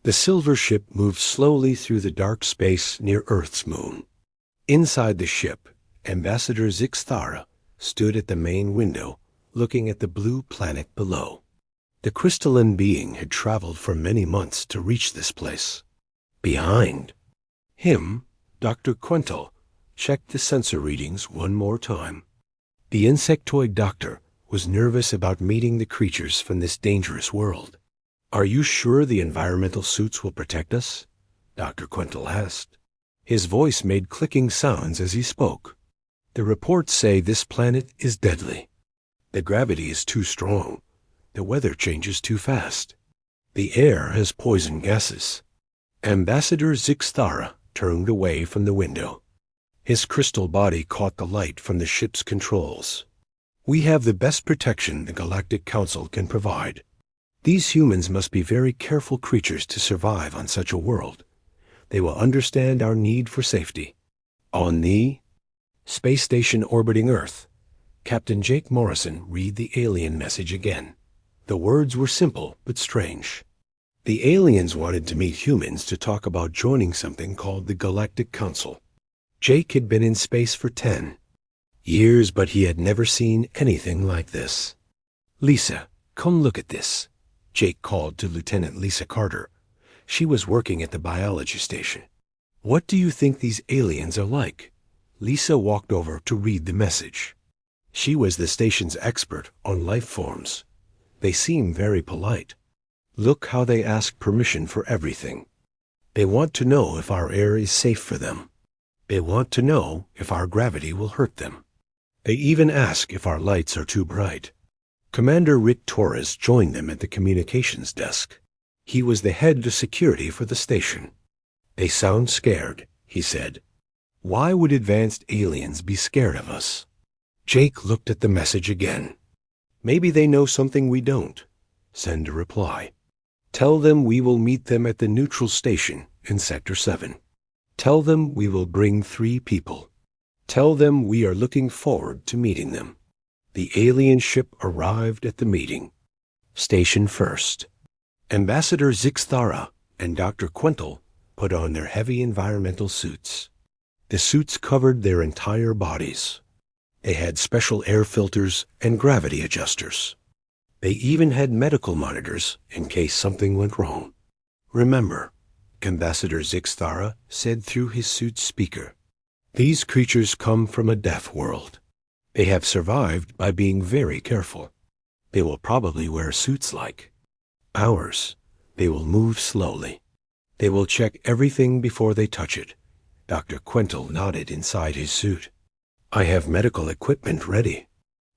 The silver ship moved slowly through the dark space near Earth's moon. Inside the ship, Ambassador Zixthara stood at the main window, looking at the blue planet below. The crystalline being had traveled for many months to reach this place. Behind him, Dr. Quental checked the sensor readings one more time. The insectoid doctor was nervous about meeting the creatures from this dangerous world. "Are you sure the environmental suits will protect us?" Dr. Quental asked. His voice made clicking sounds as he spoke. "The reports say this planet is deadly. The gravity is too strong. The weather changes too fast. The air has poison gases." Ambassador Zixthara turned away from the window. His crystal body caught the light from the ship's controls. "We have the best protection the Galactic Council can provide. These humans must be very careful creatures to survive on such a world. They will understand our need for safety." On the space station orbiting Earth, Captain Jake Morrison read the alien message again. The words were simple but strange. The aliens wanted to meet humans to talk about joining something called the Galactic Council. Jake had been in space for 10 years, but he had never seen anything like this. "Lisa, come look at this," Jake called to Lieutenant Lisa Carter. She was working at the biology station. "What do you think these aliens are like?" Lisa walked over to read the message. She was the station's expert on life forms. "They seem very polite. Look how they ask permission for everything. They want to know if our air is safe for them. They want to know if our gravity will hurt them. They even ask if our lights are too bright." Commander Rick Torres joined them at the communications desk. He was the head of security for the station. "They sound scared," he said. "Why would advanced aliens be scared of us?" Jake looked at the message again. "Maybe they know something we don't." Send a reply. "Tell them we will meet them at the neutral station in Sector 7. Tell them we will bring 3 people. Tell them we are looking forward to meeting them." The alien ship arrived at the meeting. Station first. Ambassador Zixthara and Dr. Quental put on their heavy environmental suits. The suits covered their entire bodies. They had special air filters and gravity adjusters. They even had medical monitors in case something went wrong. "Remember," Ambassador Zixthara said through his suit's speaker, "these creatures come from a death world. They have survived by being very careful. They will probably wear suits like ours. They will move slowly. They will check everything before they touch it." Dr. Quental nodded inside his suit. "I have medical equipment ready.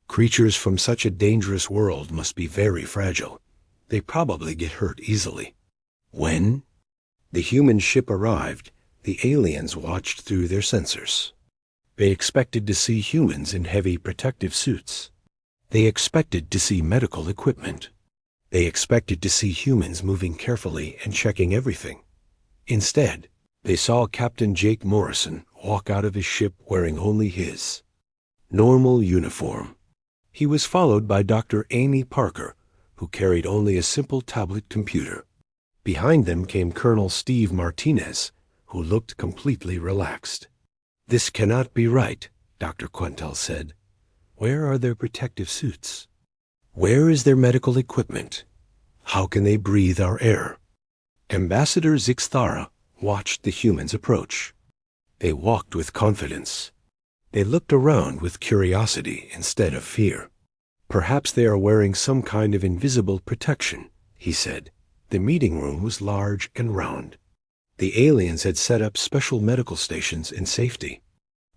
Creatures from such a dangerous world must be very fragile. They probably get hurt easily." When the human ship arrived, the aliens watched through their sensors. They expected to see humans in heavy protective suits. They expected to see medical equipment. They expected to see humans moving carefully and checking everything. Instead, they saw Captain Jake Morrison walk out of his ship wearing only his normal uniform. He was followed by Dr. Amy Parker, who carried only a simple tablet computer. Behind them came Colonel Steve Martinez, who looked completely relaxed. "This cannot be right," Dr. Quental said. "Where are their protective suits? Where is their medical equipment? How can they breathe our air?" Ambassador Zixthara watched the humans approach. They walked with confidence. They looked around with curiosity instead of fear. "Perhaps they are wearing some kind of invisible protection," he said. The meeting room was large and round. The aliens had set up special medical stations in safety.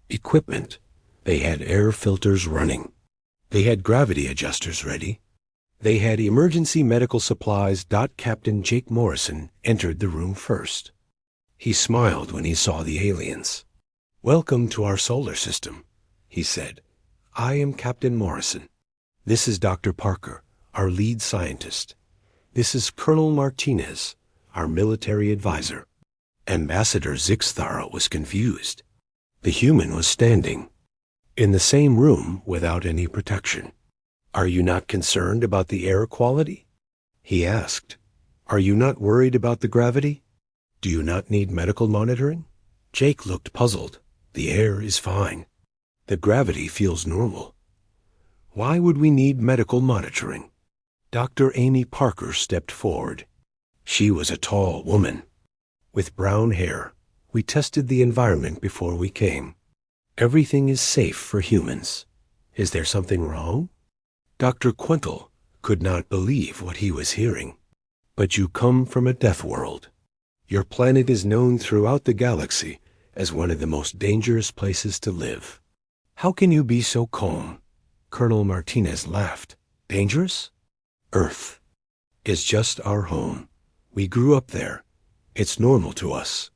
Equipment. They had air filters running. They had gravity adjusters ready. They had emergency medical supplies. Captain Jake Morrison entered the room first. He smiled when he saw the aliens. "Welcome to our solar system," he said. "I am Captain Morrison. This is Dr. Parker, our lead scientist. This is Colonel Martinez, our military advisor." Ambassador Zixthara was confused. The human was standing in the same room without any protection. "Are you not concerned about the air quality?" he asked. Are you not worried about the gravity? Do you not need medical monitoring? Jake looked puzzled. The air is fine. The gravity feels normal. Why would we need medical monitoring? Dr. Amy Parker stepped forward. She was a tall woman. With brown hair, we tested the environment before we came. Everything is safe for humans. Is there something wrong? Dr. Quintal could not believe what he was hearing. But you come from a death world. Your planet is known throughout the galaxy as one of the most dangerous places to live. How can you be so calm? Colonel Martinez laughed. Dangerous? Earth is just our home. We grew up there. It's normal to us.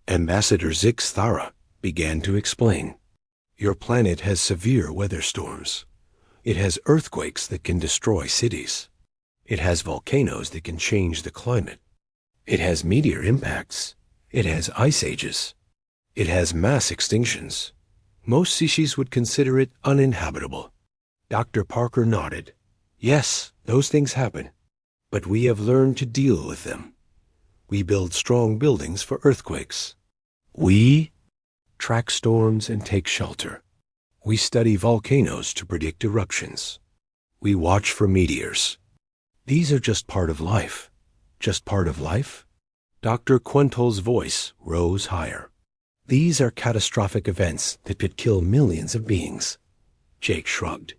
Ambassador Zix Thara began to explain. Your planet has severe weather storms. It has earthquakes that can destroy cities. It has volcanoes that can change the climate. It has meteor impacts. It has ice ages. It has mass extinctions. Most species would consider it uninhabitable. Dr. Parker nodded. Yes, those things happen. But we have learned to deal with them. We build strong buildings for earthquakes. We track storms and take shelter. We study volcanoes to predict eruptions. We watch for meteors. These are just part of life. Just part of life? Dr. Quintal's voice rose higher. These are catastrophic events that could kill millions of beings. Jake shrugged.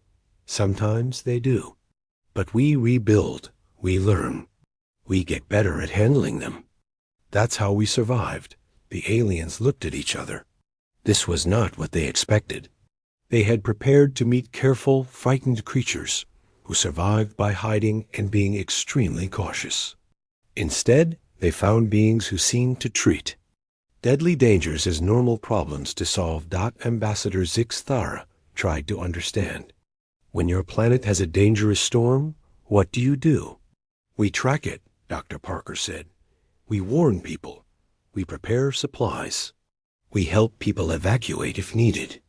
Sometimes they do. But we rebuild. We learn. We get better at handling them. That's how we survived. The aliens looked at each other. This was not what they expected. They had prepared to meet careful, frightened creatures who survived by hiding and being extremely cautious. Instead, they found beings who seemed to treat deadly dangers as normal problems to solve. Ambassador Zix Thara tried to understand. When your planet has a dangerous storm, what do? We track it, Dr. Parker said. We warn people. We prepare supplies. We help people evacuate if needed.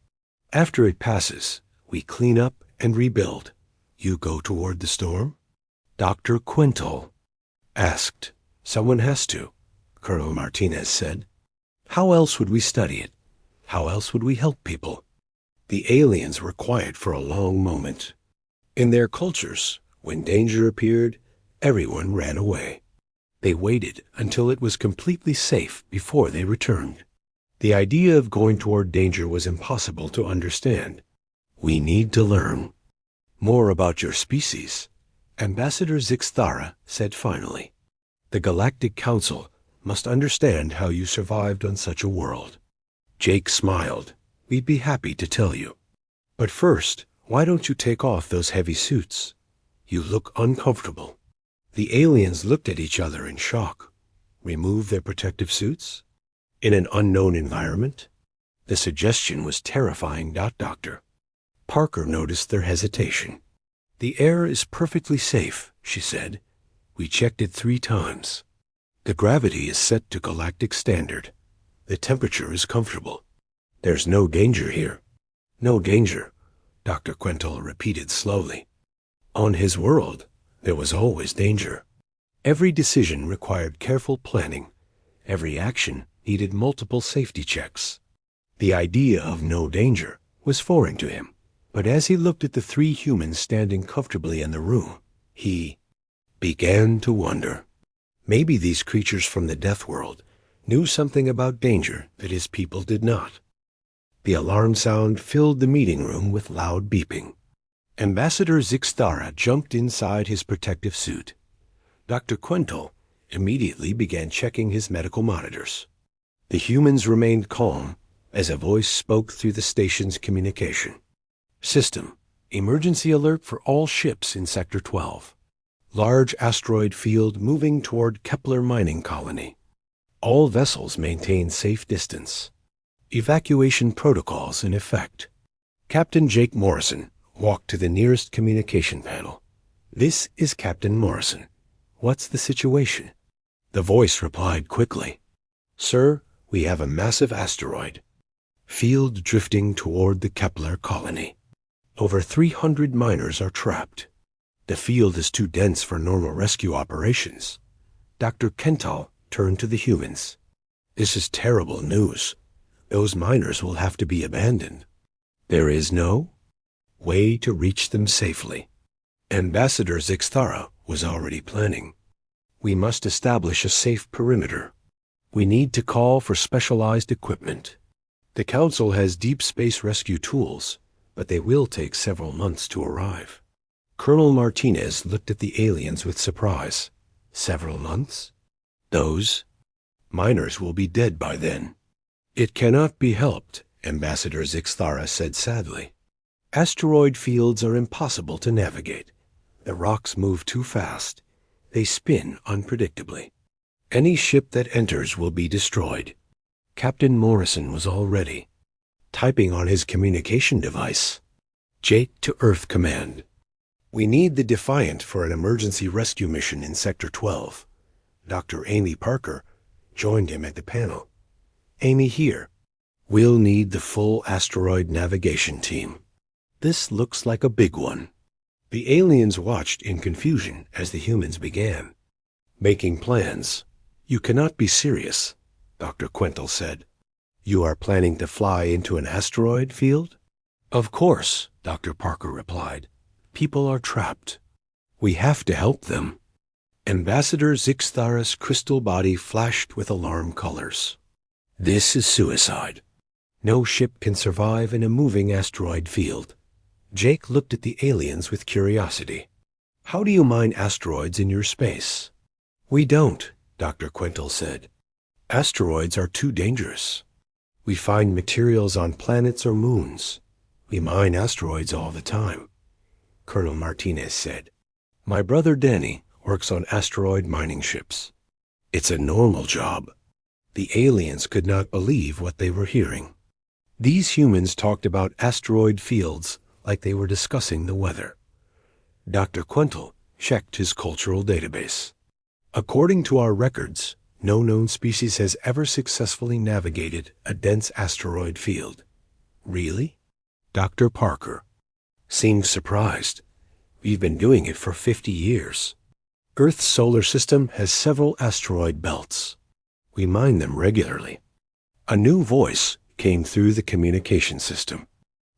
After it passes, we clean up and rebuild. You go toward the storm? Dr. Quintal asked. Someone has to, Colonel Martinez said. How else would we study it? How else would we help people? The aliens were quiet for a long moment. In their cultures, when danger appeared, everyone ran away. They waited until it was completely safe before they returned. The idea of going toward danger was impossible to understand. We need to learn more about your species, Ambassador Zix Thara said finally. The Galactic Council must understand how you survived on such a world. Jake smiled. We'd be happy to tell you. But first, why don't you take off those heavy suits? You look uncomfortable. The aliens looked at each other in shock. Remove their protective suits? In an unknown environment? The suggestion was terrifying. Doctor Parker noticed their hesitation. The air is perfectly safe, she said. We checked it 3 times. The gravity is set to galactic standard. The temperature is comfortable. There's no danger here. No danger, Dr. Quintal repeated slowly. On his world, there was always danger. Every decision required careful planning. Every action needed multiple safety checks. The idea of no danger was foreign to him, but as he looked at the 3 humans standing comfortably in the room, he began to wonder. Maybe these creatures from the death world knew something about danger that his people did not. The alarm sound filled the meeting room with loud beeping. Ambassador Zix Thara jumped inside his protective suit. Dr. Quintal immediately began checking his medical monitors. The humans remained calm as a voice spoke through the station's communication. System, emergency alert for all ships in Sector 12. Large asteroid field moving toward Kepler mining colony. All vessels maintain safe distance. Evacuation protocols in effect. Captain Jake Morrison walked to the nearest communication panel. This is Captain Morrison. What's the situation? The voice replied quickly. Sir, we have a massive asteroid. Field drifting toward the Kepler colony. Over 300 miners are trapped. The field is too dense for normal rescue operations. Dr. Kental turned to the humans. This is terrible news. Those miners will have to be abandoned. There is no way to reach them safely. Ambassador Zixthara was already planning. We must establish a safe perimeter. We need to call for specialized equipment. The Council has deep space rescue tools, but they will take several months to arrive. Colonel Martinez looked at the aliens with surprise. Several months? Those miners will be dead by then. It cannot be helped, Ambassador Zixthara said sadly. Asteroid fields are impossible to navigate. The rocks move too fast. They spin unpredictably. Any ship that enters will be destroyed. Captain Morrison was already typing on his communication device. Jake to Earth Command. We need the Defiant for an emergency rescue mission in Sector 12. Dr. Amy Parker joined him at the panel. Amy here. We'll need the full asteroid navigation team. This looks like a big one. The aliens watched in confusion as the humans began making plans. You cannot be serious, Dr. Quental said. You are planning to fly into an asteroid field? Of course, Dr. Parker replied. People are trapped. We have to help them. Ambassador Zixthara's crystal body flashed with alarm colors. This is suicide. No ship can survive in a moving asteroid field. Jake looked at the aliens with curiosity. How do you mine asteroids in your space? We don't, Dr. Quental said. Asteroids are too dangerous. We find materials on planets or moons. We mine asteroids all the time, Colonel Martinez said. My brother Danny works on asteroid mining ships. It's a normal job. The aliens could not believe what they were hearing. These humans talked about asteroid fields like they were discussing the weather. Dr. Quental checked his cultural database. According to our records, no known species has ever successfully navigated a dense asteroid field. Really? Dr. Parker seemed surprised. We've been doing it for 50 years. Earth's solar system has several asteroid belts. We mine them regularly. A new voice came through the communication system.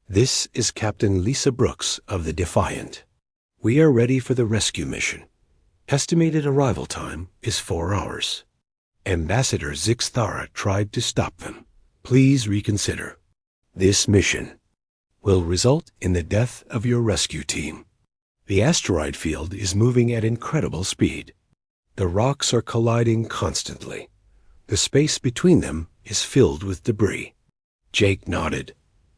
This is Captain Lisa Brooks of the Defiant. We are ready for the rescue mission. Estimated arrival time is 4 hours. Ambassador Zixthara tried to stop them. Please reconsider. This mission will result in the death of your rescue team. The asteroid field is moving at incredible speed. The rocks are colliding constantly. The space between them is filled with debris. Jake nodded.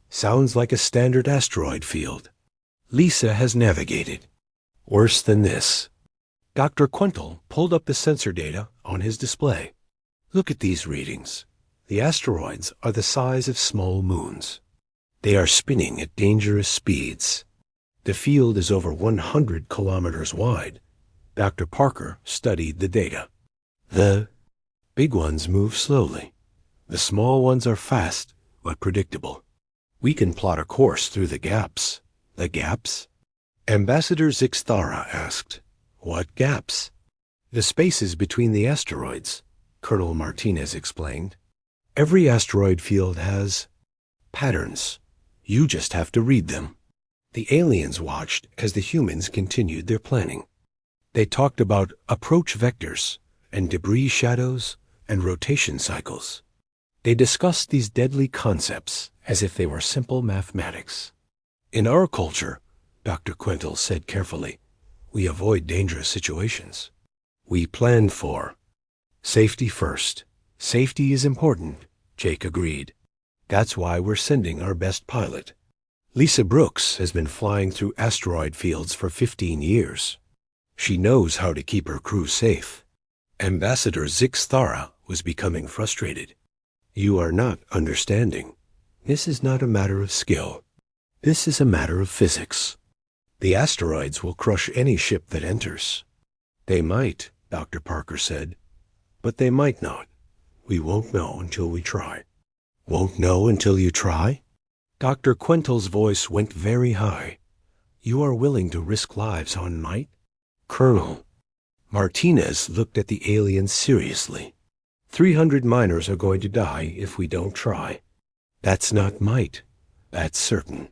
Sounds like a standard asteroid field. Lisa has navigated. Worse than this. Dr. Quental pulled up the sensor data on his display. Look at these readings. The asteroids are the size of small moons. They are spinning at dangerous speeds. The field is over 100 kilometers wide. Dr. Parker studied the data. The big ones move slowly. The small ones are fast but predictable. We can plot a course through the gaps. The gaps? Ambassador Zixthara asked. What gaps? The spaces between the asteroids, Colonel Martinez explained. Every asteroid field has patterns. You just have to read them. The aliens watched as the humans continued their planning. They talked about approach vectors and debris shadows and rotation cycles. They discussed these deadly concepts as if they were simple mathematics. In our culture, Dr. Quental said carefully, we avoid dangerous situations. We plan for safety first. Safety is important, Jake agreed. That's why we're sending our best pilot. Lisa Brooks has been flying through asteroid fields for 15 years. She knows how to keep her crew safe. Ambassador Zixthara was becoming frustrated. You are not understanding. This is not a matter of skill. This is a matter of physics. The asteroids will crush any ship that enters. They might, Dr. Parker said, but they might not. We won't know until we try. Won't know until you try? Dr. Quental's voice went very high. You are willing to risk lives on might? Colonel, Martinez looked at the aliens seriously. 300 miners are going to die if we don't try. That's not might. That's certain.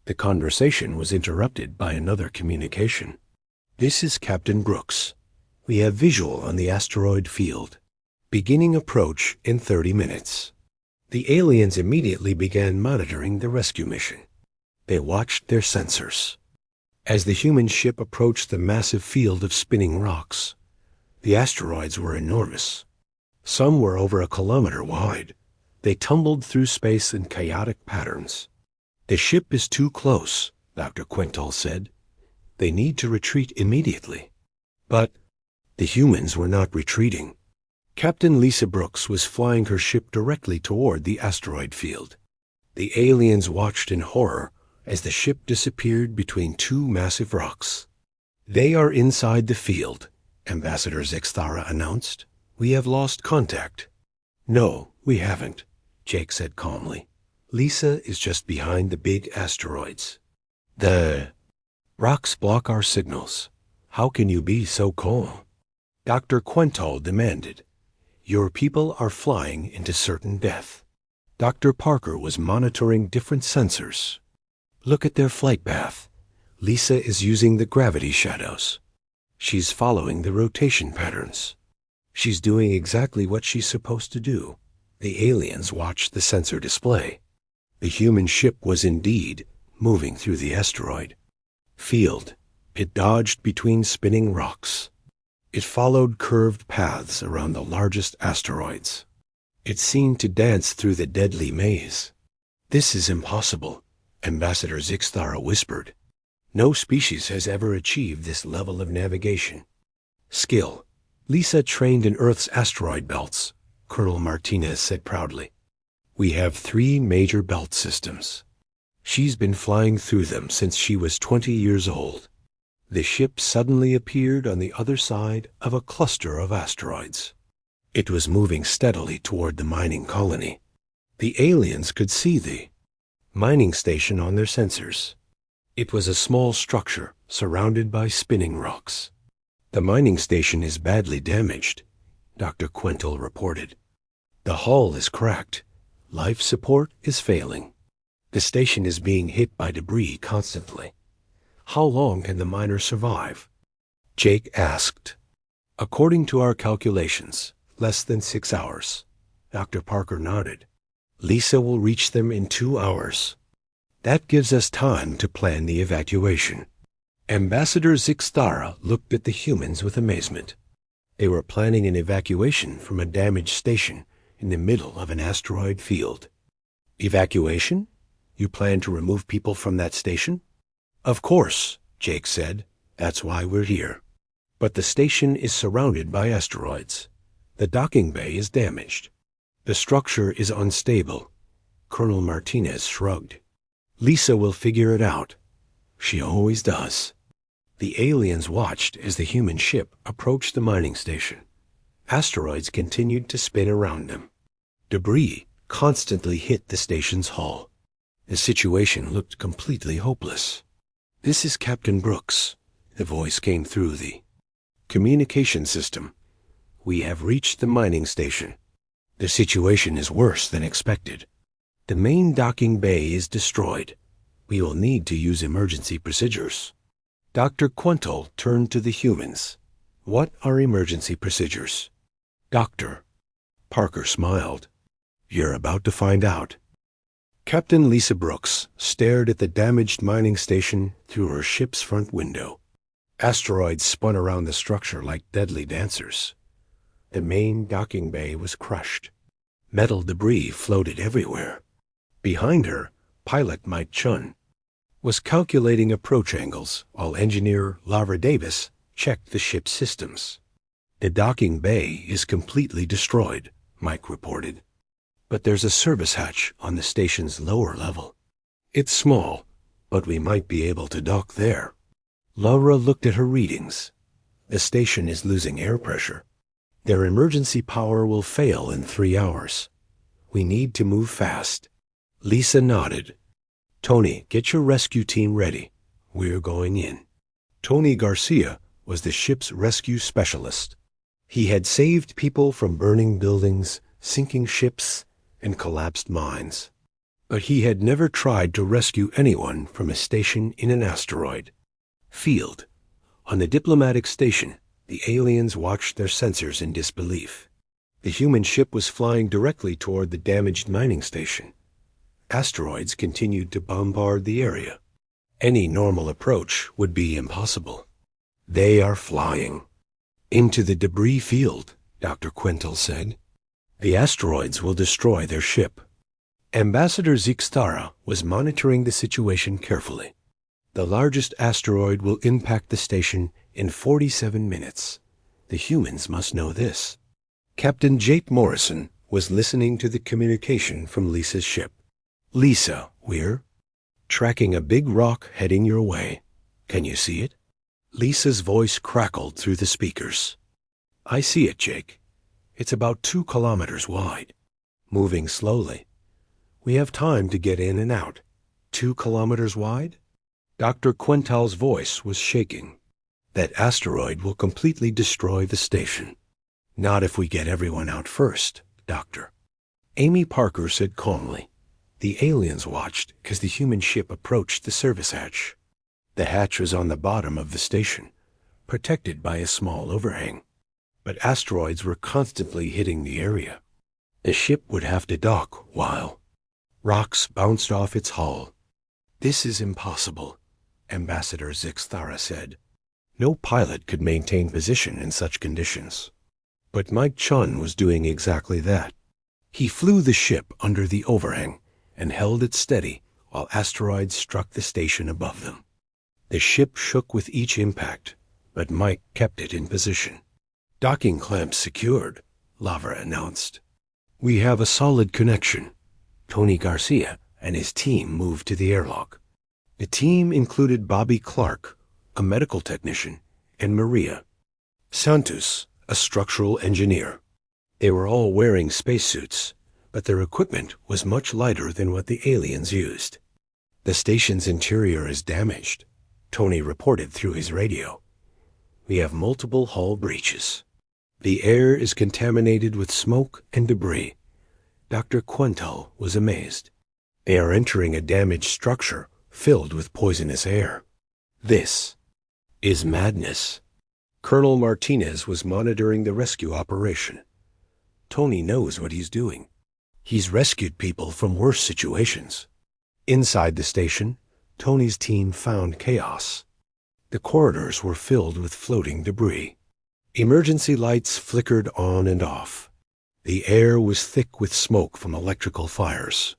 The conversation was interrupted by another communication. This is Captain Brooks. We have visual on the asteroid field. Beginning approach in 30 minutes. The aliens immediately began monitoring the rescue mission. They watched their sensors. As the human ship approached the massive field of spinning rocks, the asteroids were enormous. Some were over a kilometer wide. They tumbled through space in chaotic patterns. The ship is too close, Dr. Quintal said. They need to retreat immediately. But the humans were not retreating. Captain Lisa Brooks was flying her ship directly toward the asteroid field. The aliens watched in horror as the ship disappeared between two massive rocks. They are inside the field, Ambassador Zixthara announced. We have lost contact. No, we haven't, Jake said calmly. Lisa is just behind the big asteroids. The rocks block our signals. How can you be so calm? Dr. Quintal demanded. Your people are flying into certain death. Dr. Parker was monitoring different sensors. Look at their flight path. Lisa is using the gravity shadows. She's following the rotation patterns. She's doing exactly what she's supposed to do. The aliens watched the sensor display. The human ship was indeed moving through the asteroid field. It dodged between spinning rocks. It followed curved paths around the largest asteroids. It seemed to dance through the deadly maze. This is impossible, Ambassador Zixthara whispered. No species has ever achieved this level of navigation. Skill. Lisa trained in Earth's asteroid belts, Colonel Martinez said proudly. We have 3 major belt systems. She's been flying through them since she was 20 years old. The ship suddenly appeared on the other side of a cluster of asteroids. It was moving steadily toward the mining colony. The aliens could see the mining station on their sensors. It was a small structure surrounded by spinning rocks. The mining station is badly damaged, Dr. Quintal reported. The hull is cracked. Life support is failing. The station is being hit by debris constantly. How long can the miners survive? Jake asked. According to our calculations, less than 6 hours. Dr. Parker nodded. Lisa will reach them in 2 hours. That gives us time to plan the evacuation. Ambassador Zixthara looked at the humans with amazement. They were planning an evacuation from a damaged station in the middle of an asteroid field. Evacuation? You plan to remove people from that station? Of course, Jake said. That's why we're here. But the station is surrounded by asteroids. The docking bay is damaged. The structure is unstable. Colonel Martinez shrugged. Lisa will figure it out. She always does. The aliens watched as the human ship approached the mining station. Asteroids continued to spin around them. Debris constantly hit the station's hull. The situation looked completely hopeless. This is Captain Brooks. The voice came through the communication system. We have reached the mining station. The situation is worse than expected. The main docking bay is destroyed. We will need to use emergency procedures. Dr. Quintal turned to the humans. What are emergency procedures? Doctor. Parker smiled. You're about to find out. Captain Lisa Brooks stared at the damaged mining station through her ship's front window. Asteroids spun around the structure like deadly dancers. The main docking bay was crushed. Metal debris floated everywhere. Behind her, pilot Mike Chun was calculating approach angles while engineer Lara Davis checked the ship's systems. The docking bay is completely destroyed, Mike reported. But there's a service hatch on the station's lower level. It's small, but we might be able to dock there. Laura looked at her readings. The station is losing air pressure. Their emergency power will fail in 3 hours. We need to move fast. Lisa nodded. Tony, get your rescue team ready. We're going in. Tony Garcia was the ship's rescue specialist. He had saved people from burning buildings, sinking ships, and collapsed mines. But he had never tried to rescue anyone from a station in an asteroid field. On the diplomatic station, the aliens watched their sensors in disbelief. The human ship was flying directly toward the damaged mining station. Asteroids continued to bombard the area. Any normal approach would be impossible. They are flying. Into the debris field, Dr. Quintal said. The asteroids will destroy their ship. Ambassador Zixtara was monitoring the situation carefully. The largest asteroid will impact the station in 47 minutes. The humans must know this. Captain Jape Morrison was listening to the communication from Lisa's ship. Lisa, we're tracking a big rock heading your way. Can you see it? Lisa's voice crackled through the speakers. I see it, Jake. It's about 2 kilometers wide. Moving slowly. We have time to get in and out. 2 kilometers wide? Dr. Quintal's voice was shaking. That asteroid will completely destroy the station. Not if we get everyone out first, Doctor. Amy Parker said calmly. The aliens watched as the human ship approached the service hatch. The hatch was on the bottom of the station, protected by a small overhang. But asteroids were constantly hitting the area. The ship would have to dock while rocks bounced off its hull. This is impossible, Ambassador Zixtara said. No pilot could maintain position in such conditions. But Mike Chun was doing exactly that. He flew the ship under the overhang and held it steady while asteroids struck the station above them. The ship shook with each impact, but Mike kept it in position. Docking clamps secured, Lavra announced. We have a solid connection. Tony Garcia and his team moved to the airlock. The team included Bobby Clark, a medical technician, and Maria Santos, a structural engineer. They were all wearing spacesuits, but their equipment was much lighter than what the aliens used. The station's interior is damaged, Tony reported through his radio. We have multiple hull breaches. The air is contaminated with smoke and debris. Dr. Quintal was amazed. They are entering a damaged structure filled with poisonous air. This is madness. Colonel Martinez was monitoring the rescue operation. Tony knows what he's doing. He's rescued people from worse situations. Inside the station, Tony's team found chaos. The corridors were filled with floating debris. Emergency lights flickered on and off. The air was thick with smoke from electrical fires.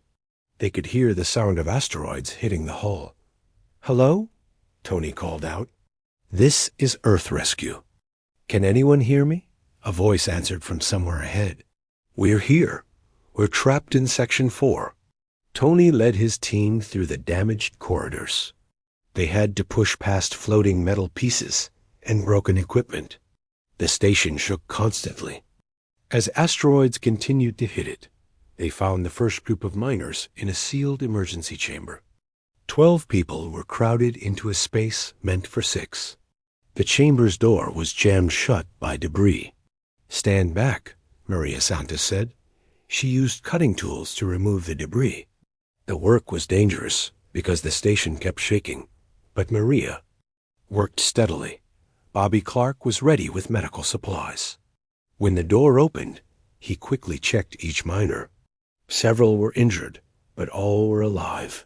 They could hear the sound of asteroids hitting the hull. Hello? Tony called out. This is Earth Rescue. Can anyone hear me? A voice answered from somewhere ahead. We're here. We're trapped in Section 4. Tony led his team through the damaged corridors. They had to push past floating metal pieces and broken equipment. The station shook constantly. As asteroids continued to hit it, they found the first group of miners in a sealed emergency chamber. 12 people were crowded into a space meant for 6. The chamber's door was jammed shut by debris. Stand back, Maria Santos said. She used cutting tools to remove the debris. The work was dangerous because the station kept shaking, but Maria worked steadily. Bobby Clark was ready with medical supplies. When the door opened, he quickly checked each miner. Several were injured, but all were alive.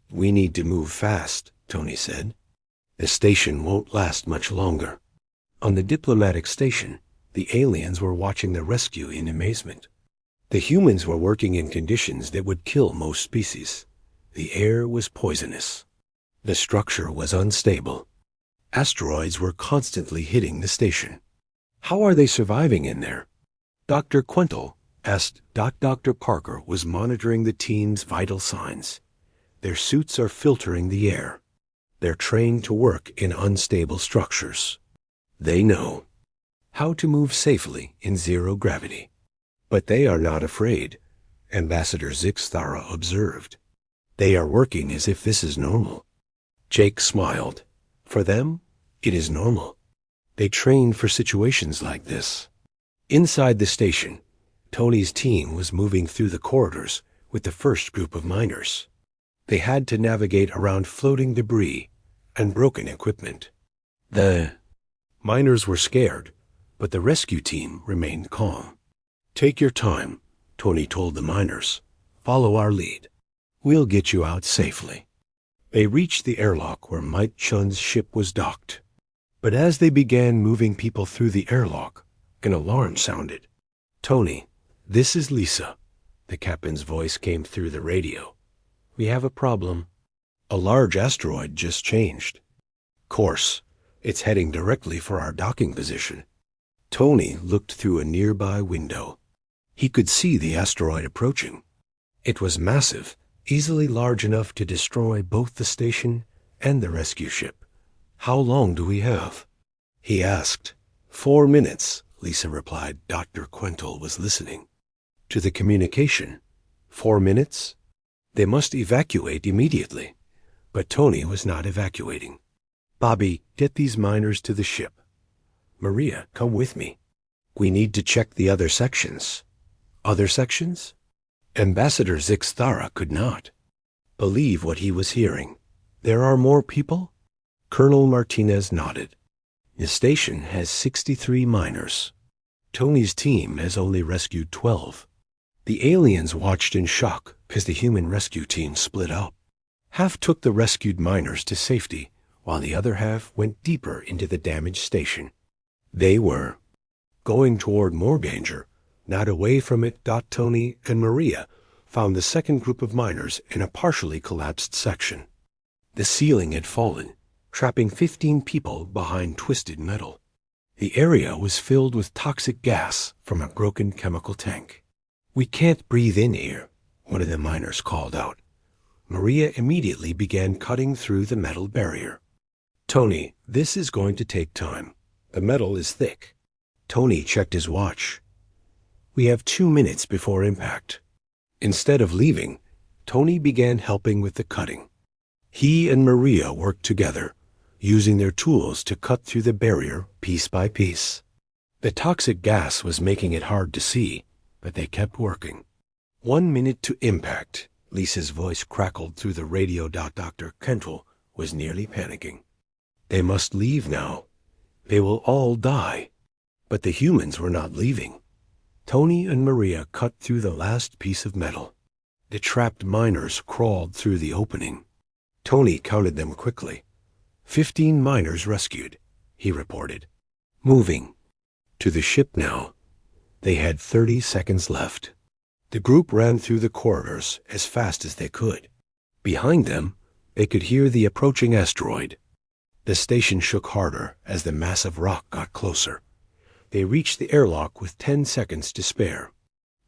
We need to move fast, Tony said. The station won't last much longer. On the diplomatic station, the aliens were watching the rescue in amazement. The humans were working in conditions that would kill most species. The air was poisonous. The structure was unstable. Asteroids were constantly hitting the station. How are they surviving in there? Dr. Quintal asked. Dr. Parker was monitoring the team's vital signs. Their suits are filtering the air. They're trained to work in unstable structures. They know how to move safely in zero gravity. But they are not afraid, Ambassador Zixtara observed. They are working as if this is normal. Jake smiled. For them, it is normal. They trained for situations like this. Inside the station, Tony's team was moving through the corridors with the first group of miners. They had to navigate around floating debris and broken equipment. The miners were scared, but the rescue team remained calm. "Take your time," Tony told the miners. "Follow our lead. We'll get you out safely." They reached the airlock where Mike Chun's ship was docked. But as they began moving people through the airlock, an alarm sounded. "Tony, this is Lisa." The captain's voice came through the radio. "We have a problem. A large asteroid just changed course. It's heading directly for our docking position." Tony looked through a nearby window. He could see the asteroid approaching. It was massive, easily large enough to destroy both the station and the rescue ship. "How long do we have?" he asked. 4 minutes, Lisa replied. Dr. Quental was listening. To the communication. 4 minutes? They must evacuate immediately. But Tony was not evacuating. "Bobby, get these miners to the ship. Maria, come with me. We need to check the other sections." Other sections? Ambassador Zixthara could not believe what he was hearing. "There are more people?" Colonel Martinez nodded. "The station has 63 miners. Tony's team has only rescued 12. The aliens watched in shock because the human rescue team split up. Half took the rescued miners to safety, while the other half went deeper into the damaged station. They were going toward more danger, not away from it. Tony and Maria found the second group of miners in a partially collapsed section. The ceiling had fallen, trapping 15 people behind twisted metal. The area was filled with toxic gas from a broken chemical tank. "We can't breathe in here," one of the miners called out. Maria immediately began cutting through the metal barrier. "Tony, this is going to take time. The metal is thick." Tony checked his watch. "We have 2 minutes before impact." Instead of leaving, Tony began helping with the cutting. He and Maria worked together, using their tools to cut through the barrier piece by piece. The toxic gas was making it hard to see, but they kept working. 1 minute to impact. Lisa's voice crackled through the radio. Dr. Kentel was nearly panicking. They must leave now. They will all die. But the humans were not leaving. Tony and Maria cut through the last piece of metal. The trapped miners crawled through the opening. Tony counted them quickly. 15 miners rescued, he reported. Moving. To the ship now. They had 30 seconds left. The group ran through the corridors as fast as they could. Behind them, they could hear the approaching asteroid. The station shook harder as the massive rock got closer. They reached the airlock with 10 seconds to spare.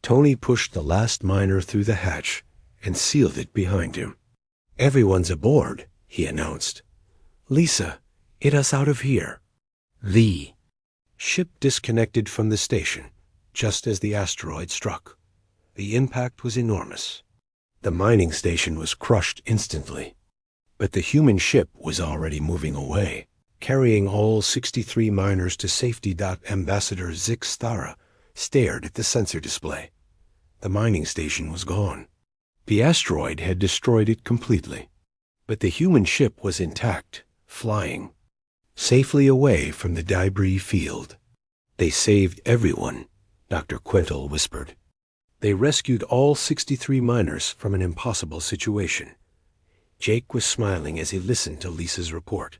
Tony pushed the last miner through the hatch and sealed it behind him. "Everyone's aboard," he announced. "Lisa, get us out of here." The ship disconnected from the station just as the asteroid struck. The impact was enormous. The mining station was crushed instantly. But the human ship was already moving away, carrying all 63 miners to safety. Ambassador Zixthara stared at the sensor display. The mining station was gone. The asteroid had destroyed it completely. But the human ship was intact, flying safely away from the debris field. "They saved everyone," Dr. Quental whispered. "They rescued all 63 miners from an impossible situation." Jake was smiling as he listened to Lisa's report.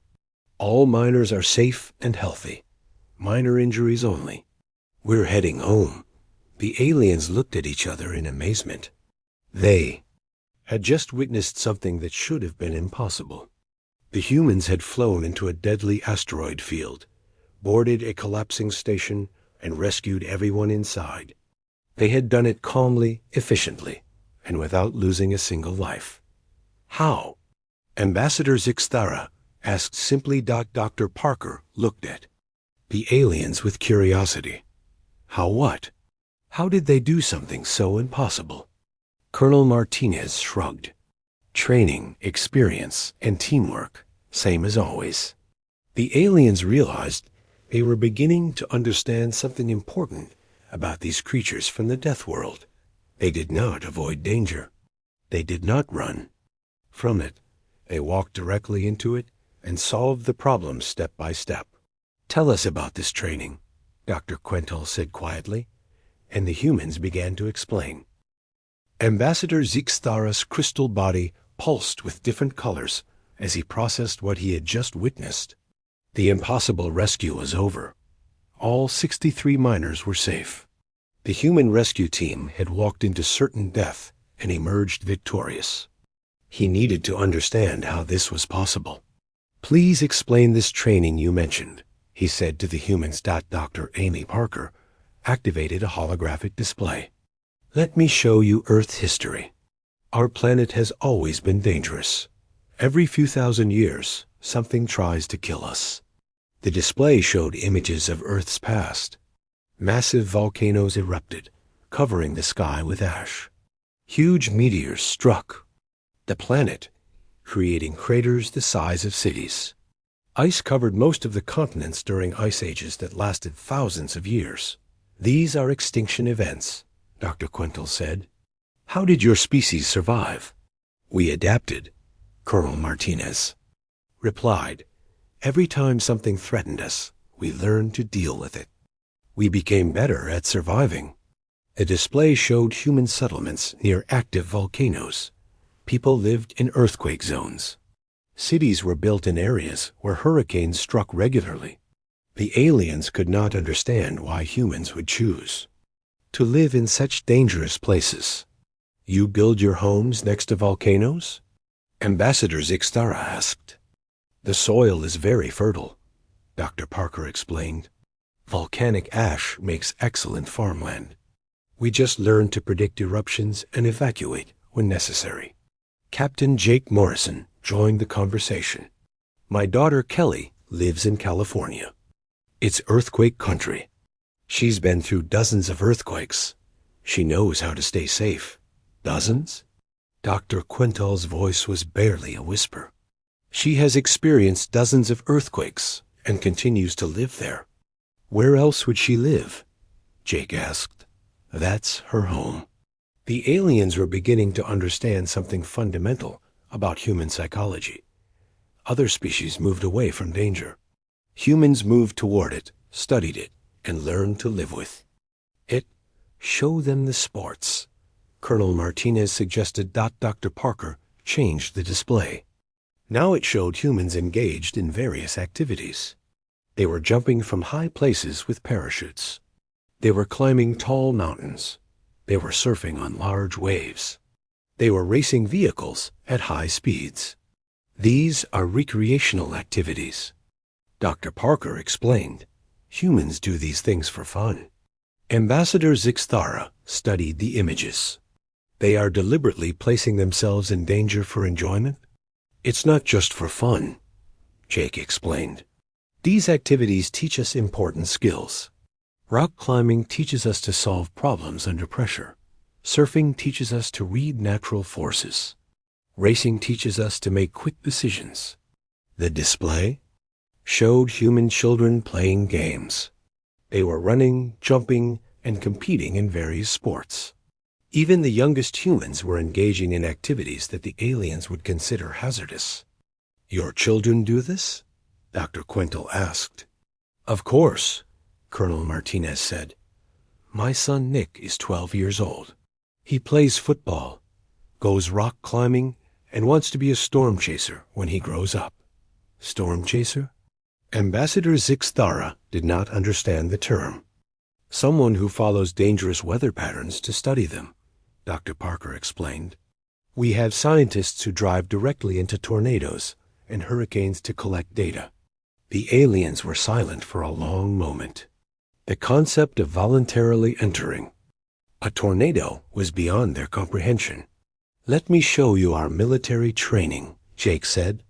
"All miners are safe and healthy. Minor injuries only. We're heading home." The aliens looked at each other in amazement. They had just witnessed something that should have been impossible. The humans had flown into a deadly asteroid field, boarded a collapsing station, and rescued everyone inside. They had done it calmly, efficiently, and without losing a single life. How? Ambassador Zixthara asked simply. Dr. Parker looked at the aliens with curiosity. How what? How did they do something so impossible? Colonel Martinez shrugged. Training, experience, and teamwork, same as always. The aliens realized They were beginning to understand something important about these creatures from the death world. They did not avoid danger. They did not run from it. They walked directly into it and solved the problem step by step. "Tell us about this training," Dr. Quental said quietly, and the humans began to explain. Ambassador Zixthara's crystal body pulsed with different colors as he processed what he had just witnessed. The impossible rescue was over. All 63 miners were safe. The human rescue team had walked into certain death and emerged victorious. He needed to understand how this was possible. "Please explain this training you mentioned," he said to the humans. Dr. Amy Parker activated a holographic display. "Let me show you Earth history. Our planet has always been dangerous. Every few thousand years, something tries to kill us." The display showed images of Earth's past. Massive volcanoes erupted, covering the sky with ash. Huge meteors struck the planet, creating craters the size of cities. Ice covered most of the continents during ice ages that lasted thousands of years. "These are extinction events," Dr. Quental said. "How did your species survive?" "We adapted," Colonel Martinez replied. "Every time something threatened us, we learned to deal with it. We became better at surviving." A display showed human settlements near active volcanoes. People lived in earthquake zones. Cities were built in areas where hurricanes struck regularly. The aliens could not understand why humans would choose to live in such dangerous places. "You build your homes next to volcanoes?" Ambassador Zixthara asked. "The soil is very fertile," Dr. Parker explained. "Volcanic ash makes excellent farmland. We just learned to predict eruptions and evacuate when necessary." Captain Jake Morrison joined the conversation. "My daughter Kelly lives in California. It's earthquake country. She's been through dozens of earthquakes. She knows how to stay safe." "Dozens?" Dr. Quental's voice was barely a whisper. "She has experienced dozens of earthquakes and continues to live there." "Where else would she live?" Jake asked. "That's her home." The aliens were beginning to understand something fundamental about human psychology. Other species moved away from danger. Humans moved toward it, studied it, and learned to live with it. "Show them the sports," Colonel Martinez suggested. Dr. Parker changed the display. Now it showed humans engaged in various activities. They were jumping from high places with parachutes. They were climbing tall mountains. They were surfing on large waves. They were racing vehicles at high speeds. "These are recreational activities," Dr. Parker explained. "Humans do these things for fun." Ambassador Zixthara studied the images. "They are deliberately placing themselves in danger for enjoyment?" "It's not just for fun," Jake explained. "These activities teach us important skills. Rock climbing teaches us to solve problems under pressure. Surfing teaches us to read natural forces. Racing teaches us to make quick decisions." The display showed human children playing games. They were running, jumping, and competing in various sports. Even the youngest humans were engaging in activities that the aliens would consider hazardous. "Your children do this?" Dr. Quental asked. "Of course," Colonel Martinez said. "My son Nick is 12 years old. He plays football, goes rock climbing, and wants to be a storm chaser when he grows up." "Storm chaser?" Ambassador Zixthara did not understand the term. "Someone who follows dangerous weather patterns to study them," Dr. Parker explained. "We have scientists who drive directly into tornadoes and hurricanes to collect data." The aliens were silent for a long moment. The concept of voluntarily entering a tornado was beyond their comprehension. "Let me show you our military training," Jake said.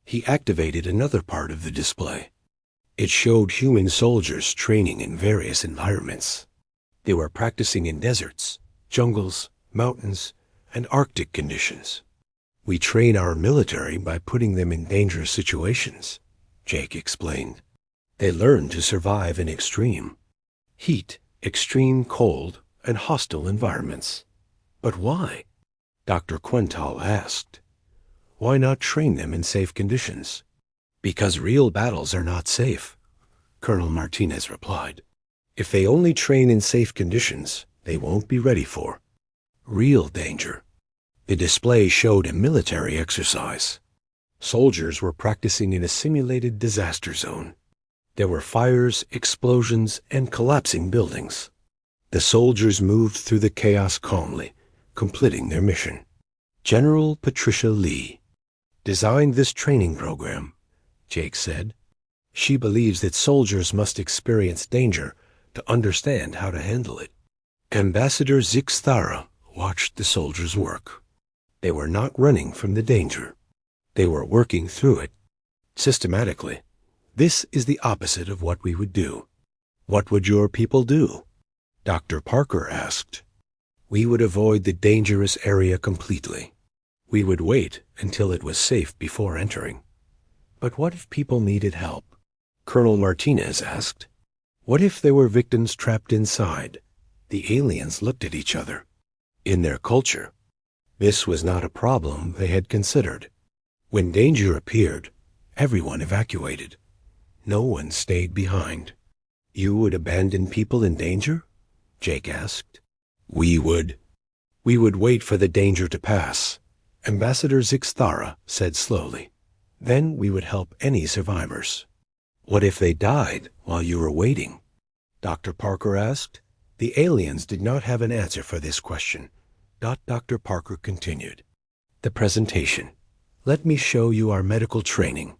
He activated another part of the display. It showed human soldiers training in various environments. They were practicing in deserts, jungles, mountains, and Arctic conditions. "We train our military by putting them in dangerous situations," Jake explained. They learn to survive in extreme heat, extreme cold, and hostile environments. But why? Dr. Quental asked. Why not train them in safe conditions? Because real battles are not safe, Colonel Martinez replied. If they only train in safe conditions, they won't be ready for real danger. The display showed a military exercise. Soldiers were practicing in a simulated disaster zone. There were fires, explosions, and collapsing buildings. The soldiers moved through the chaos calmly, completing their mission. General Patricia Lee designed this training program, Jake said. She believes that soldiers must experience danger to understand how to handle it. Ambassador Zixthara watched the soldiers work. They were not running from the danger. They were working through it, systematically. This is the opposite of what we would do. What would your people do? Dr. Parker asked. We would avoid the dangerous area completely. We would wait until it was safe before entering. But what if people needed help? Colonel Martinez asked. What if there were victims trapped inside? The aliens looked at each other. In their culture, this was not a problem they had considered. When danger appeared, everyone evacuated. No one stayed behind. You would abandon people in danger? Jake asked. We would wait for the danger to pass, Ambassador Zixthara said slowly. Then we would help any survivors. What if they died while you were waiting? Dr. Parker asked. The aliens did not have an answer for this question. Dr. Parker continued. The presentation. Let me show you our medical training.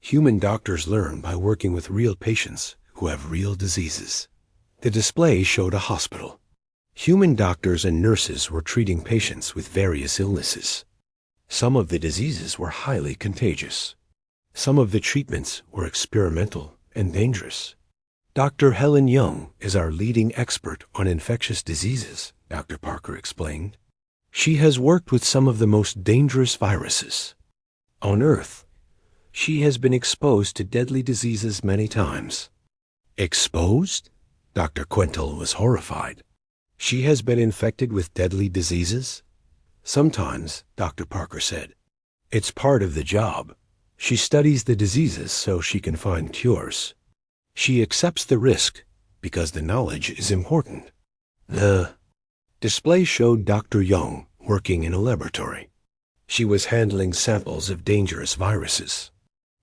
Human doctors learn by working with real patients who have real diseases. The display showed a hospital. Human doctors and nurses were treating patients with various illnesses. Some of the diseases were highly contagious. Some of the treatments were experimental and dangerous. Dr. Helen Young is our leading expert on infectious diseases, Dr. Parker explained. She has worked with some of the most dangerous viruses on Earth. She has been exposed to deadly diseases many times. Exposed? Dr. Quental was horrified. She has been infected with deadly diseases? Sometimes, Dr. Parker said. It's part of the job. She studies the diseases so she can find cures. She accepts the risk because the knowledge is important. The display showed Dr. Young working in a laboratory. She was handling samples of dangerous viruses.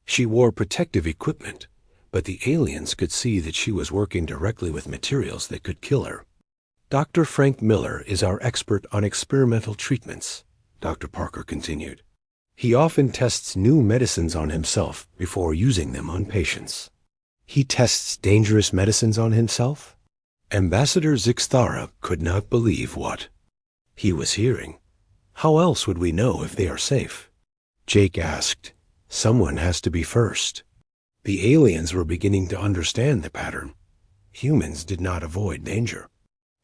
She wore protective equipment, but the aliens could see that she was working directly with materials that could kill her. Dr. Frank Miller is our expert on experimental treatments, Dr. Parker continued. He often tests new medicines on himself before using them on patients. He tests dangerous medicines on himself? Ambassador Zixthara could not believe what he was hearing. How else would we know if they are safe? Jake asked. Someone has to be first. The aliens were beginning to understand the pattern. Humans did not avoid danger.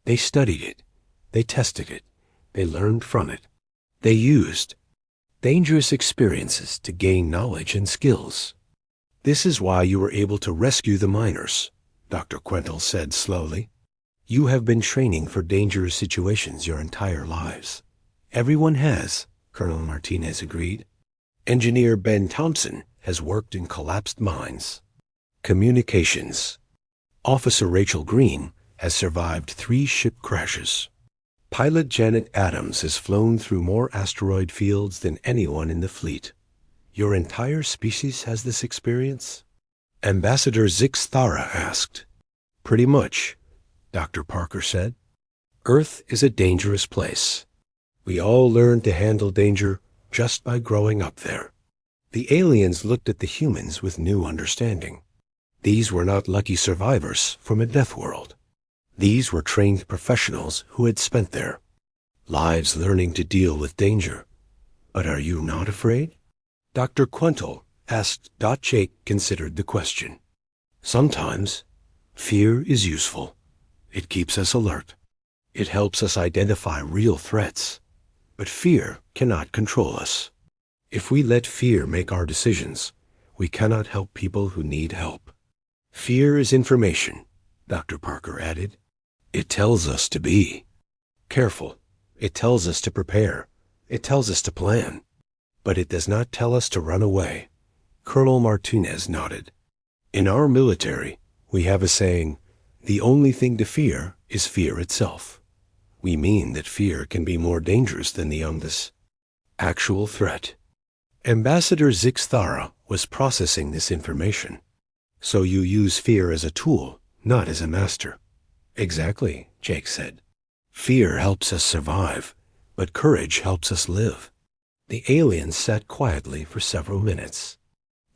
They studied it. They tested it. They learned from it. They used dangerous experiences to gain knowledge and skills. This is why you were able to rescue the miners, Dr. Quental said slowly. You have been training for dangerous situations your entire lives. Everyone has, Colonel Martinez agreed. Engineer Ben Thompson has worked in collapsed mines. Communications. Officer Rachel Green has survived 3 ship crashes. Pilot Janet Adams has flown through more asteroid fields than anyone in the fleet. Your entire species has this experience? Ambassador Zixthara asked. Pretty much, Dr. Parker said. Earth is a dangerous place. We all learn to handle danger just by growing up there. The aliens looked at the humans with new understanding. These were not lucky survivors from a death world. These were trained professionals who had spent their lives learning to deal with danger. But are you not afraid? Dr. Quental asked. Jake considered the question. Sometimes, fear is useful. It keeps us alert. It helps us identify real threats. But fear cannot control us. If we let fear make our decisions, we cannot help people who need help. Fear is information, Dr. Parker added. It tells us to be careful. It tells us to prepare. It tells us to plan. But it does not tell us to run away. Colonel Martinez nodded. In our military, we have a saying, the only thing to fear is fear itself. We mean that fear can be more dangerous than the youngest actual threat. Ambassador Zixthara was processing this information. So you use fear as a tool, not as a master. Exactly, Jake said. Fear helps us survive, but courage helps us live. The aliens sat quietly for several minutes.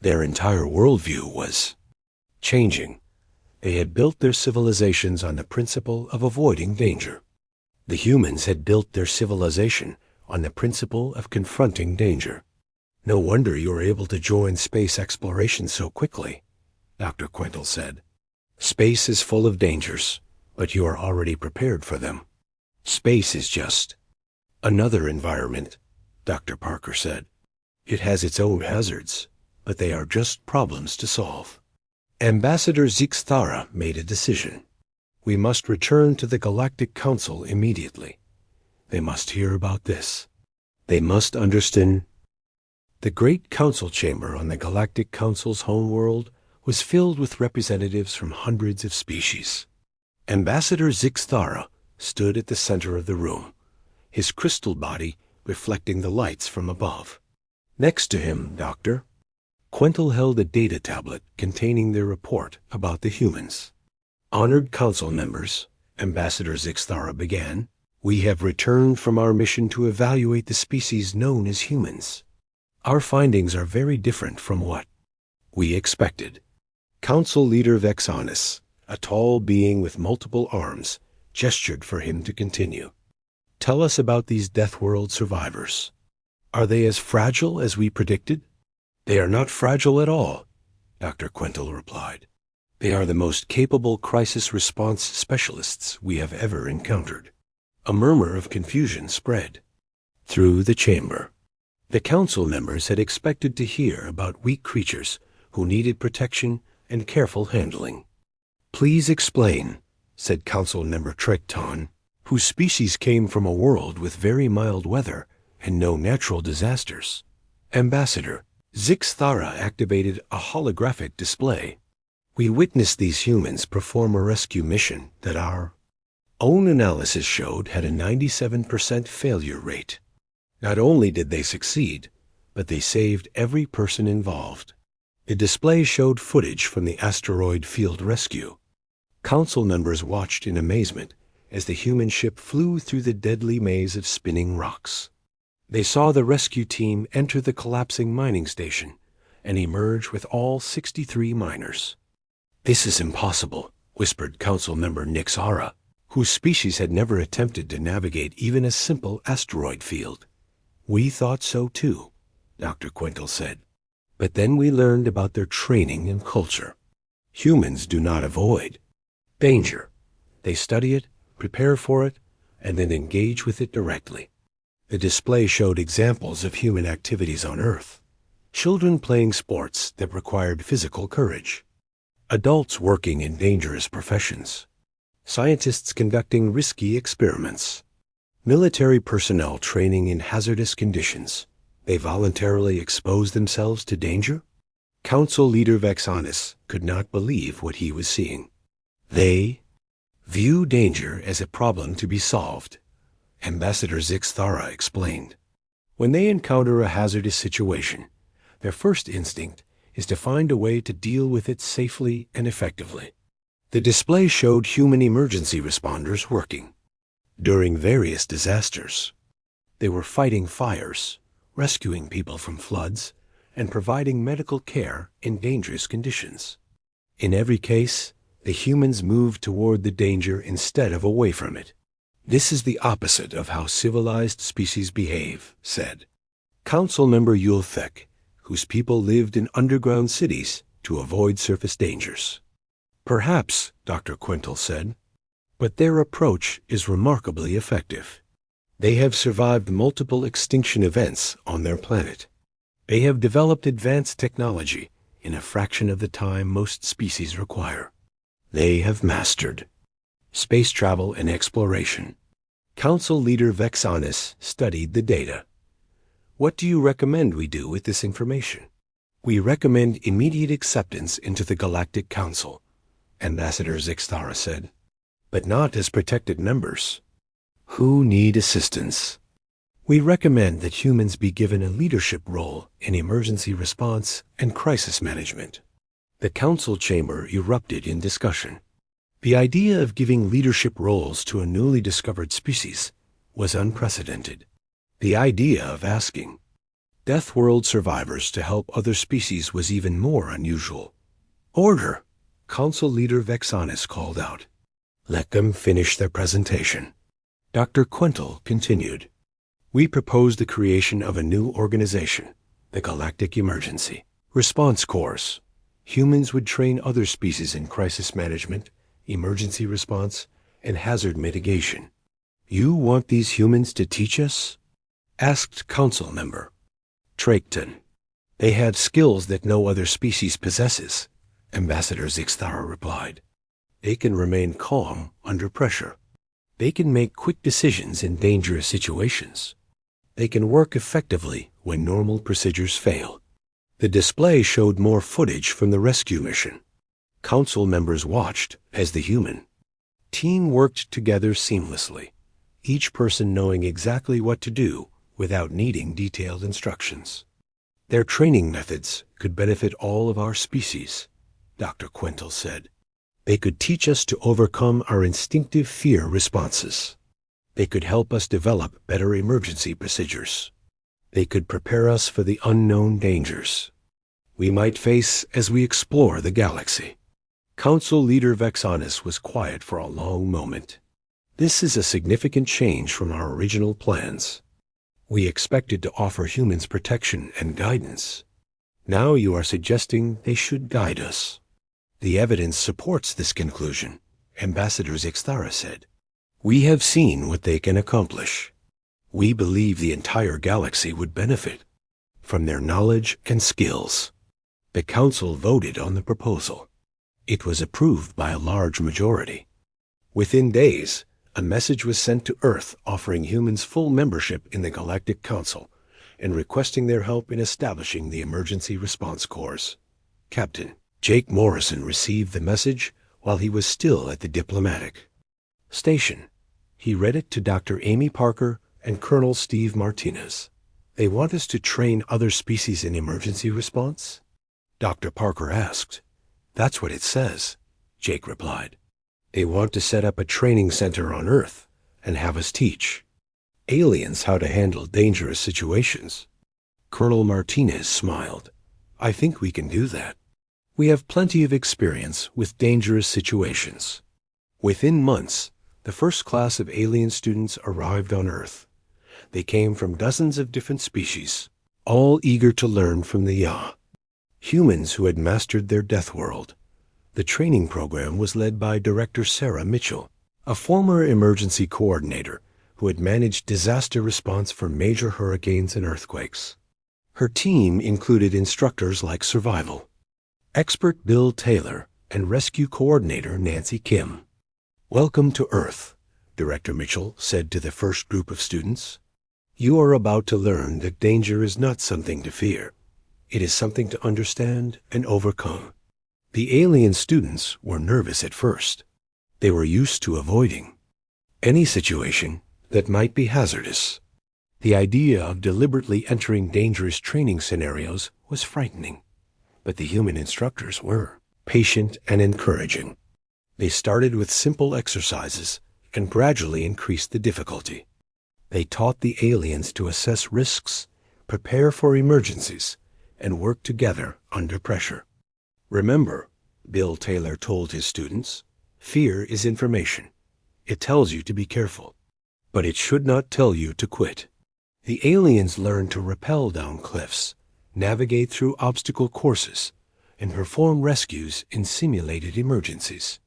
Their entire worldview was changing. They had built their civilizations on the principle of avoiding danger. The humans had built their civilization on the principle of confronting danger. No wonder you were able to join space exploration so quickly, Dr. Quintal said. Space is full of dangers, but you are already prepared for them. Space is just another environment, Dr. Parker said. It has its own hazards, but they are just problems to solve. Ambassador Zixthara made a decision. We must return to the Galactic Council immediately. They must hear about this. They must understand. The great council chamber on the Galactic Council's homeworld was filled with representatives from hundreds of species. Ambassador Zixthara stood at the center of the room, his crystal body reflecting the lights from above. Next to him, Dr. Quintal held a data tablet containing their report about the humans. Honored council members, Ambassador Zixthara began, we have returned from our mission to evaluate the species known as humans. Our findings are very different from what we expected. Council leader Vexanis, a tall being with multiple arms, gestured for him to continue. Tell us about these Deathworld survivors. Are they as fragile as we predicted? They are not fragile at all, Dr. Quintal replied. They are the most capable crisis response specialists we have ever encountered. A murmur of confusion spread through the chamber. The council members had expected to hear about weak creatures who needed protection and careful handling. Please explain, said Council Member Trekton, whose species came from a world with very mild weather and no natural disasters. Ambassador Zixthara activated a holographic display. We witnessed these humans perform a rescue mission that our own analysis showed had a 97% failure rate. Not only did they succeed, but they saved every person involved. The display showed footage from the asteroid field rescue. Council members watched in amazement as the human ship flew through the deadly maze of spinning rocks. They saw the rescue team enter the collapsing mining station and emerge with all 63 miners. This is impossible, whispered Council Member Nixara, whose species had never attempted to navigate even a simple asteroid field. We thought so too, Dr. Quintal said. But then we learned about their training and culture. Humans do not avoid danger. They study it, prepare for it, and then engage with it directly. The display showed examples of human activities on Earth. Children playing sports that required physical courage. Adults working in dangerous professions. Scientists conducting risky experiments. Military personnel training in hazardous conditions. They voluntarily expose themselves to danger? Council leader Vexanis could not believe what he was seeing. They view danger as a problem to be solved, Ambassador Zixthara explained. When they encounter a hazardous situation, their first instinct is to find a way to deal with it safely and effectively. The display showed human emergency responders working during various disasters. They were fighting fires, rescuing people from floods, and providing medical care in dangerous conditions. In every case, the humans moved toward the danger instead of away from it. This is the opposite of how civilized species behave, said Council Member Yulthek, whose people lived in underground cities to avoid surface dangers. Perhaps, Dr. Quintal said, but their approach is remarkably effective. They have survived multiple extinction events on their planet. They have developed advanced technology in a fraction of the time most species require. They have mastered space travel and exploration. Council leader Vexanis studied the data. What do you recommend we do with this information? We recommend immediate acceptance into the Galactic Council, Ambassador Zixthara said, but not as protected members who need assistance. We recommend that humans be given a leadership role in emergency response and crisis management. The council chamber erupted in discussion. The idea of giving leadership roles to a newly discovered species was unprecedented. The idea of asking Deathworld survivors to help other species was even more unusual. Order! Council leader Vexanis called out. Let them finish their presentation. Dr. Quental continued. We propose the creation of a new organization, the Galactic Emergency Response Corps. Humans would train other species in crisis management, emergency response, and hazard mitigation. You want these humans to teach us? Asked council member Traketon. They have skills that no other species possesses, Ambassador Zixthara replied. They can remain calm under pressure. They can make quick decisions in dangerous situations. They can work effectively when normal procedures fail. The display showed more footage from the rescue mission. Council members watched as the human team worked together seamlessly, each person knowing exactly what to do without needing detailed instructions. Their training methods could benefit all of our species, Dr. Quental said. They could teach us to overcome our instinctive fear responses. They could help us develop better emergency procedures. They could prepare us for the unknown dangers we might face as we explore the galaxy. Council leader Vexanis was quiet for a long moment. This is a significant change from our original plans. We expected to offer humans protection and guidance. Now you are suggesting they should guide us. The evidence supports this conclusion, Ambassador Zixthara said. We have seen what they can accomplish. We believe the entire galaxy would benefit from their knowledge and skills. The council voted on the proposal. It was approved by a large majority. Within days, a message was sent to Earth offering humans full membership in the Galactic Council and requesting their help in establishing the Emergency Response Corps. Captain Jake Morrison received the message while he was still at the diplomatic station. He read it to Dr. Amy Parker and Colonel Steve Martinez. They want us to train other species in emergency response? Dr. Parker asked. That's what it says, Jake replied. They want to set up a training center on Earth and have us teach aliens how to handle dangerous situations. Colonel Martinez smiled. I think we can do that. We have plenty of experience with dangerous situations. Within months, the first class of alien students arrived on Earth. They came from dozens of different species, all eager to learn from the Ya. Humans who had mastered their death world. The training program was led by Director Sarah Mitchell, a former emergency coordinator who had managed disaster response for major hurricanes and earthquakes. Her team included instructors like survival, expert Bill Taylor, and rescue coordinator Nancy Kim. Welcome to Earth, Director Mitchell said to the first group of students. You are about to learn that danger is not something to fear. It is something to understand and overcome. The alien students were nervous at first. They were used to avoiding any situation that might be hazardous. The idea of deliberately entering dangerous training scenarios was frightening, but the human instructors were patient and encouraging. They started with simple exercises and gradually increased the difficulty. They taught the aliens to assess risks, prepare for emergencies, and work together under pressure. Remember, Bill Taylor told his students, fear is information. It tells you to be careful, but it should not tell you to quit. The aliens learned to rappel down cliffs, navigate through obstacle courses, and perform rescues in simulated emergencies.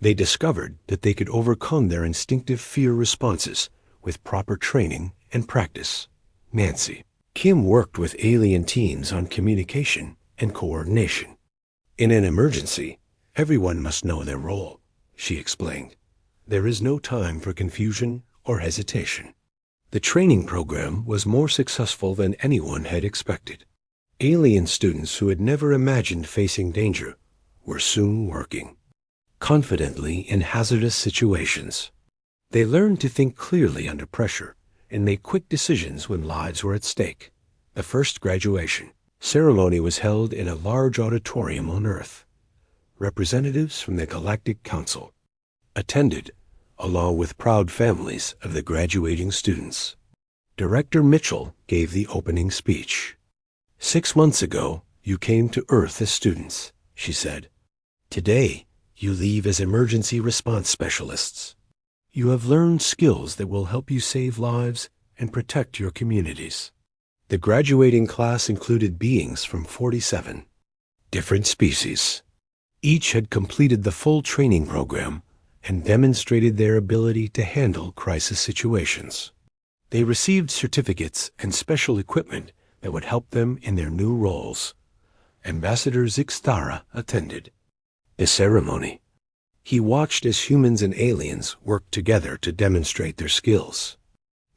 They discovered that they could overcome their instinctive fear responses with proper training and practice. Nancy Kim worked with alien teams on communication and coordination. In an emergency, everyone must know their role, she explained. There is no time for confusion or hesitation. The training program was more successful than anyone had expected. Alien students who had never imagined facing danger were soon working confidently in hazardous situations. They learned to think clearly under pressure and make quick decisions when lives were at stake. The first graduation ceremony was held in a large auditorium on Earth. Representatives from the Galactic Council attended, along with proud families of the graduating students. Director Mitchell gave the opening speech. 6 months ago, you came to Earth as students, she said. Today, you leave as emergency response specialists. You have learned skills that will help you save lives and protect your communities. The graduating class included beings from 47 different species. Each had completed the full training program and demonstrated their ability to handle crisis situations. They received certificates and special equipment that would help them in their new roles. Ambassador Zixtara attended the ceremony. He watched as humans and aliens worked together to demonstrate their skills.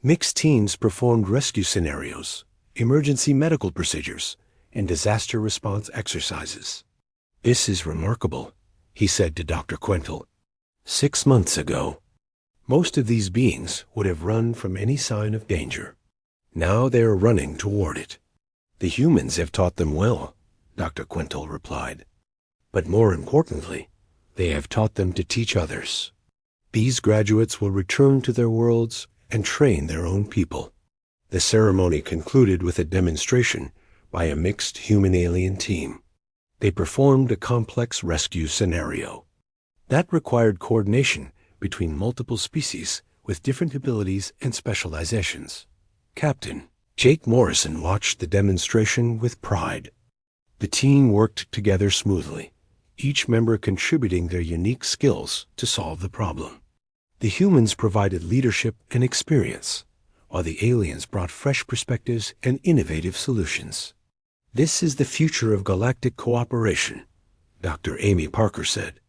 Mixed teams performed rescue scenarios, emergency medical procedures, and disaster response exercises. This is remarkable, he said to Dr. Quentel. 6 months ago, most of these beings would have run from any sign of danger. Now they are running toward it. The humans have taught them well, Dr. Quentel replied. But more importantly, they have taught them to teach others. These graduates will return to their worlds and train their own people. The ceremony concluded with a demonstration by a mixed human-alien team. They performed a complex rescue scenario. That required coordination between multiple species with different abilities and specializations. Captain Jake Morrison watched the demonstration with pride. The team worked together smoothly, each member contributing their unique skills to solve the problem. The humans provided leadership and experience, while the aliens brought fresh perspectives and innovative solutions. This is the future of galactic cooperation, Dr. Amy Parker said.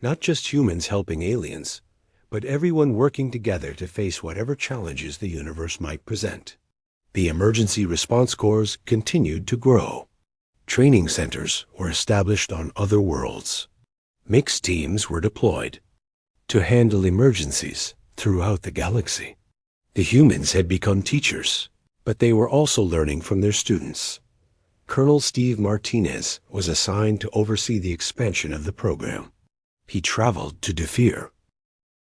Not just humans helping aliens, but everyone working together to face whatever challenges the universe might present. The emergency response corps continued to grow. Training centers were established on other worlds. Mixed teams were deployed to handle emergencies throughout the galaxy. The humans had become teachers, but they were also learning from their students. Colonel Steve Martinez was assigned to oversee the expansion of the program. He traveled to Defeer,